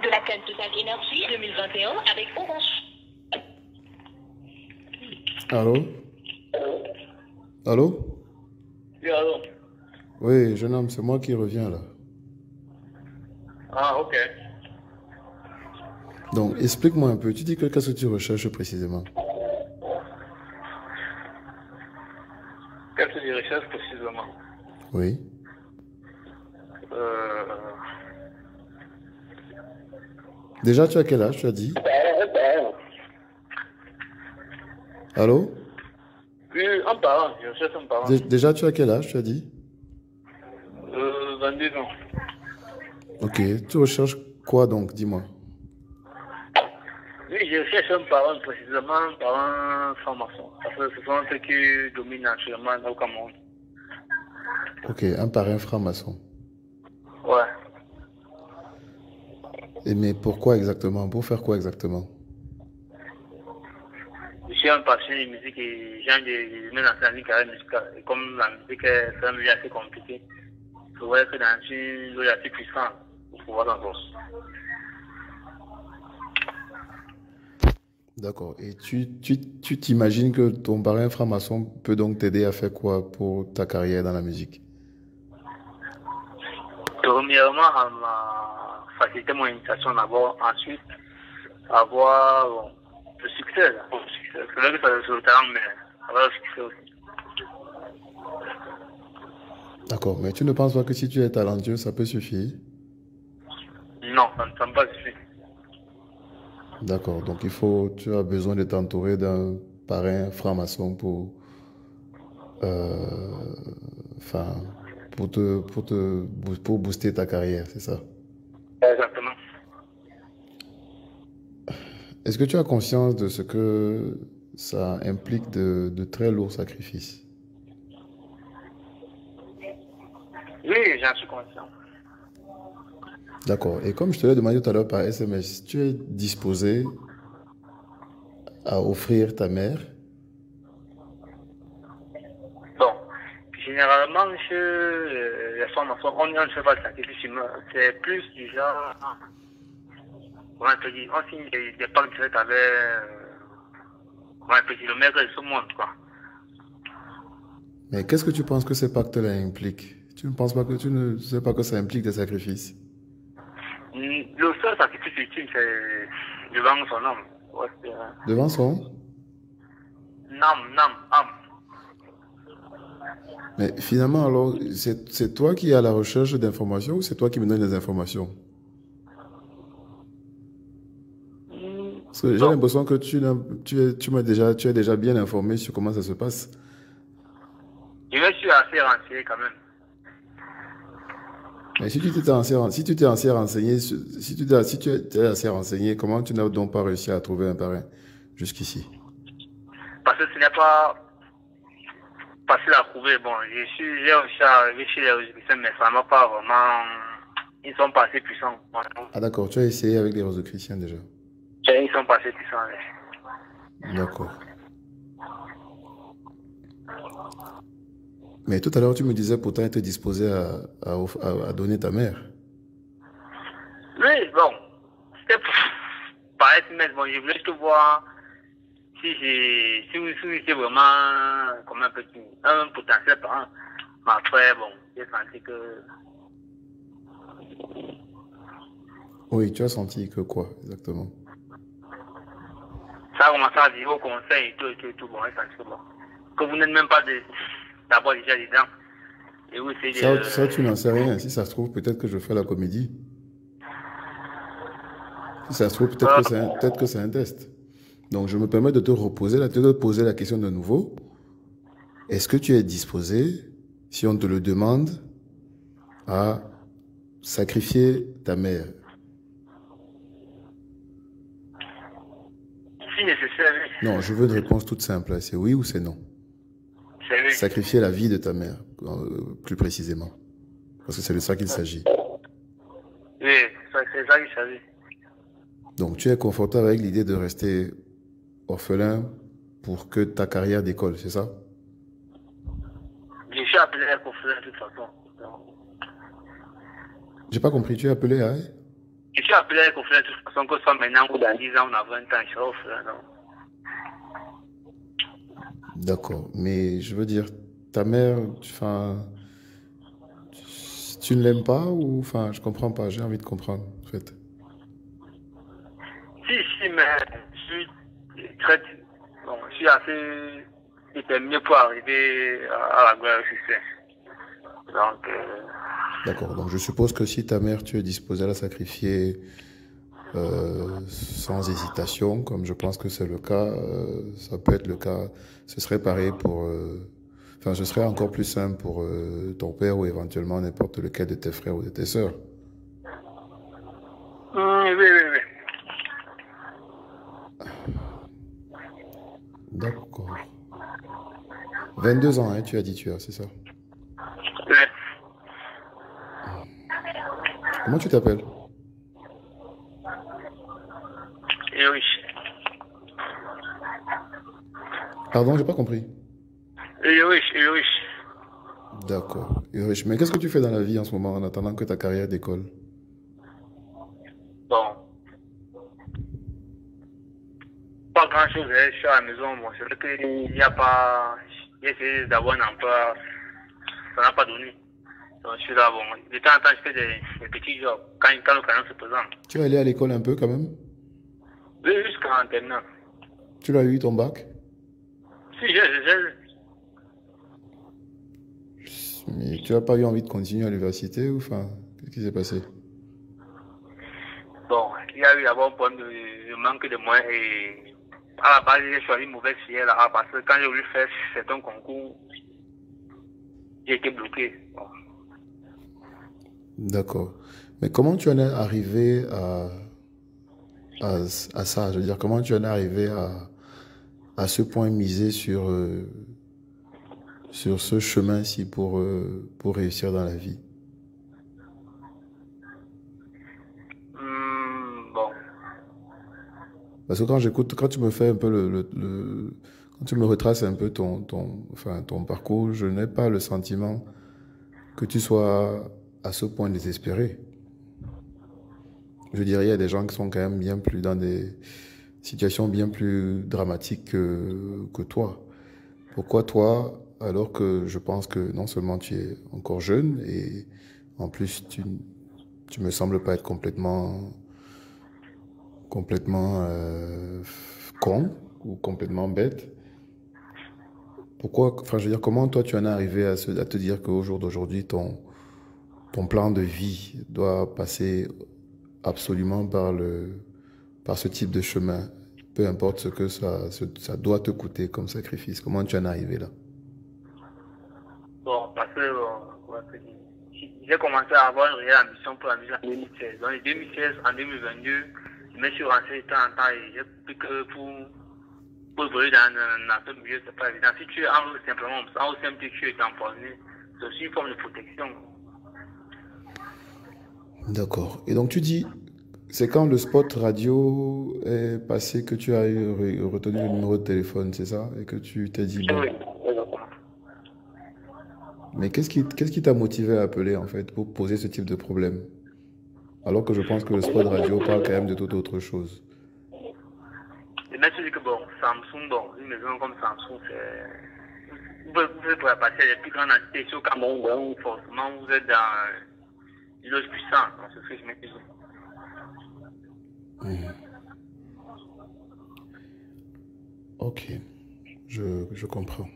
de la canne Total Énergie 2021 avec Orange. Allô? Allô? Oui, allô? Oui, jeune homme, c'est moi qui reviens là. Ah, ok. Donc, explique-moi un peu. Tu dis que qu'est-ce que tu recherches précisément? Qu'est-ce que je recherche précisément? Oui. Euh... Déjà, tu as quel âge, tu as dit? Allô? Oui, un parent, je cherche un parent. Déjà, tu as quel âge, tu as dit? 22 ans. Ok, tu recherches quoi donc, dis-moi. Oui, je cherche un parent précisément, un parent franc-maçon. Parce que ce sont ceux qui dominent actuellement au Cameroun. Ok, un parrain franc-maçon. Ouais. Et mais pourquoi exactement? Pour faire quoi exactement? Je suis un passionné de musique et j'ai envie de me lancer dans une carrière musicale. Et comme la musique c'est un milieu assez compliqué, je voudrais être dans une logique assez puissante pour pouvoir s'en sortir. D'accord. Et tu t'imagines que ton parrain franc-maçon peut donc t'aider à faire quoi pour ta carrière dans la musique? Premièrement, à m'a facilité mon initiation d'abord, ensuite avoir bon, le succès. Là. C'est vrai que ça c'est le talent, mais avoir le succès aussi. D'accord, mais tu ne penses pas que si tu es talentueux, ça peut suffire? Non, ça me passe suffit. D'accord, donc tu as besoin de t'entourer d'un parrain franc-maçon euh, enfin, pour booster ta carrière, c'est ça? Exactement. Est-ce que tu as conscience de ce que ça implique de très lourds sacrifices? Oui, j'en suis conscient. D'accord, et comme je te l'ai demandé tout à l'heure par SMS, tu es disposé à offrir ta mère? Bon, généralement, chez les formations, on ne fait pas de sacrifice humain. C'est plus du genre, comment on peut dire, on signe des pactes directs avec, comment on peut dire, le maître de ce monde, quoi. Mais qu'est-ce que tu penses que ces pactes-là impliquent? Tu ne sais pas que ça implique des sacrifices? Le seul sacrifice ultime, c'est devant son homme. Ouais, Devant son? âme. Mais finalement, alors, c'est toi qui es à la recherche d'informations ou c'est toi qui me donnes les informations? Parce que j'ai Bon, l'impression que tu es déjà bien informé sur comment ça se passe. je me suis assez renseigné quand même. Mais si tu t'es assez renseigné, si tu es assez renseigné, comment tu n'as donc pas réussi à trouver un parrain jusqu'ici? Parce que ce n'est pas facile à trouver. Bon, j'ai réussi à arriver chez les réseaux, mais ça m'a pas vraiment. Ils sont pas assez puissants. Ah d'accord, tu as essayé avec les Rosicruciens déjà. Ils sont pas assez puissants. D'accord. Mais tout à l'heure, tu me disais pourtant être disposé à donner ta mère. Oui, bon, c'était pour paraître mais bon, je voulais juste voir si c'est vraiment comme un potentiel parent. Mais après, bon, j'ai senti que Oui, tu as senti que quoi, exactement? ça a commencé à dire au conseil et tout, bon, j'ai senti que bon, que vous n'êtes même pas d'abord déjà dedans. Et oui, c'est Ça, tu n'en sais rien. Si ça se trouve, peut-être que je fais la comédie. Si ça se trouve, peut-être que c'est un test. Donc, je me permets de te reposer, de te poser la question de nouveau. Est-ce que tu es disposé, si on te le demande, à sacrifier ta mère? si nécessaire, Non, je veux une réponse toute simple. C'est oui ou c'est non? c'est oui. Sacrifier la vie de ta mère, plus précisément. Parce que c'est de ça qu'il s'agit. Oui, c'est ça qu'il s'agit. Donc, tu es confortable avec l'idée de rester orphelin pour que ta carrière décolle, c'est ça? Je suis appelé à conflit de toute façon. J'ai pas compris, tu es appelé à... Je suis appelé à conflit de toute façon, que ce soit maintenant ou dans 10 ans, on a 20 ans, je serai au frère, non. D'accord. Mais je veux dire, ta mère, enfin, tu ne l'aimes pas ou, enfin, je comprends pas, j'ai envie de comprendre, en fait. Si, mais je suis très, bon, je suis assez déterminé pour arriver à la gloire du succès. Donc, D'accord. Donc, je suppose que si ta mère, tu es disposé à la sacrifier sans hésitation, comme je pense que c'est le cas, ça peut être le cas, ce serait pareil pour, enfin, ce serait encore plus simple pour ton père ou éventuellement n'importe lequel de tes frères ou de tes sœurs. oui, oui, oui. D'accord. 22 ans, hein, tu as dit, tu as, c'est ça. Oui. Comment tu t'appelles? Et oui. Pardon, j'ai pas compris. Et oui, et oui. D'accord. Ulrich, mais qu'est-ce que tu fais dans la vie en ce moment en attendant que ta carrière décolle? Bon, pas grand-chose, hein. Je suis à la maison, bon, c'est vrai qu'il n'y a pas, j'ai essayé d'avoir un emploi, ça n'a pas donné. Donc, je suis là, bon, de temps en temps, je fais des petits jobs, quand l'occasion se présente. Tu es allé à l'école un peu quand même? Oui, jusqu'en terminant. Tu l'as eu ton bac? Si, j'ai, Mais tu n'as pas eu envie de continuer à l'université ou enfin, qu'est-ce qui s'est passé? bon, il y a eu d'abord un problème de manque de moyens et à la base, j'ai choisi une mauvaise filière là, parce que quand j'ai voulu faire certains concours, j'ai été bloqué. Bon. D'accord. Mais comment tu en es arrivé à ça? Je veux dire, comment tu en es arrivé à ce point misé sur ce chemin-ci pour réussir dans la vie? Bon, Parce que quand j'écoute, quand tu me fais un peu quand tu me retraces un peu enfin, ton parcours, je n'ai pas le sentiment que tu sois à ce point désespéré. Je dirais, il y a des gens qui sont quand même bien plus dans des situations bien plus dramatiques que toi. Pourquoi toi, alors que je pense que non seulement tu es encore jeune et en plus tu me sembles pas être complètement con ou complètement bête. Pourquoi, enfin, je veux dire, comment toi tu en es arrivé à te dire qu'au jour d'aujourd'hui, ton plan de vie doit passer absolument par ce type de chemin, peu importe ce que ça doit te coûter comme sacrifice. Comment tu en es arrivé là? bon, parce que j'ai commencé à avoir une réelle ambition pour la musique en 2016. Donc, en 2016, en 2022, je me suis renseigné de temps en temps et j'ai pris que pour évoluer dans ce milieu, c'est pas évident. Si tu es simplement en OCMT, tu es empoisonné, c'est aussi une forme de protection. D'accord. Et donc tu dis, c'est quand le spot radio est passé que tu as retenu le numéro de téléphone, c'est ça? Et que tu t'es dit, bon, Oui, exactement. mais qu'est-ce qui t'a motivé à appeler en fait pour poser ce type de problème? Alors que je pense que le spot radio parle quand même de toute autre chose. Et même si je dis que bon, Samsung, bon, une maison comme Samsung, c'est. Vous pouvez passer les plus grandes entités ici au Cameroun, où forcément vous êtes dans une loge puissante. Donc, c'est ce que je me dis. Ok, je comprends.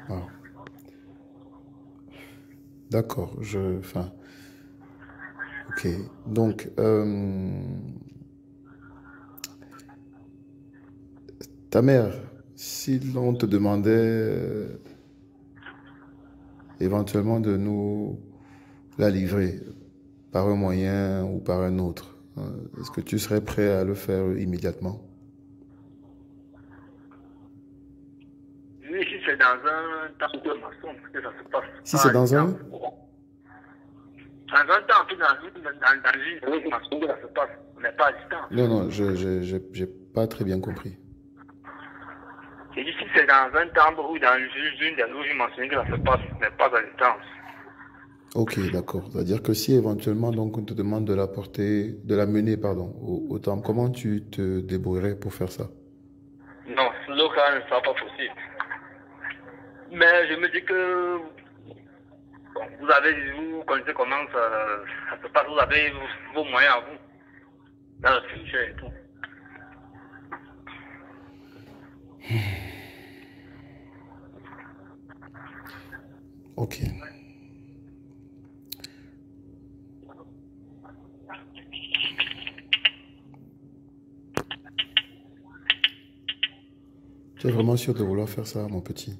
Wow. D'accord, enfin, ok. Donc, ta mère, si l'on te demandait éventuellement de nous la livrer par un moyen ou par un autre, est-ce que tu serais prêt à le faire immédiatement? Oui, si c'est dans un temps de maçon, que ça se passe. Si c'est Pas à dans un... distance. Dans un temps, puis dans une maçon, que ça se passe, mais pas à distance. Non, non, j'ai pas très bien compris. Et si c'est dans un temple ou dans une des loges mentionnées que ça se passe, ce n'est pas à distance. Ok, d'accord. C'est-à-dire que si éventuellement donc on te demande de de la mener, pardon, au temple, comment tu te débrouillerais pour faire ça? Non, le cas ne sera pas possible. Mais je me dis que bon, vous connaissez comment ça se passe, vous avez vos moyens à vous, dans le futur et tout. Ok. Tu es vraiment sûr de vouloir faire ça, mon petit?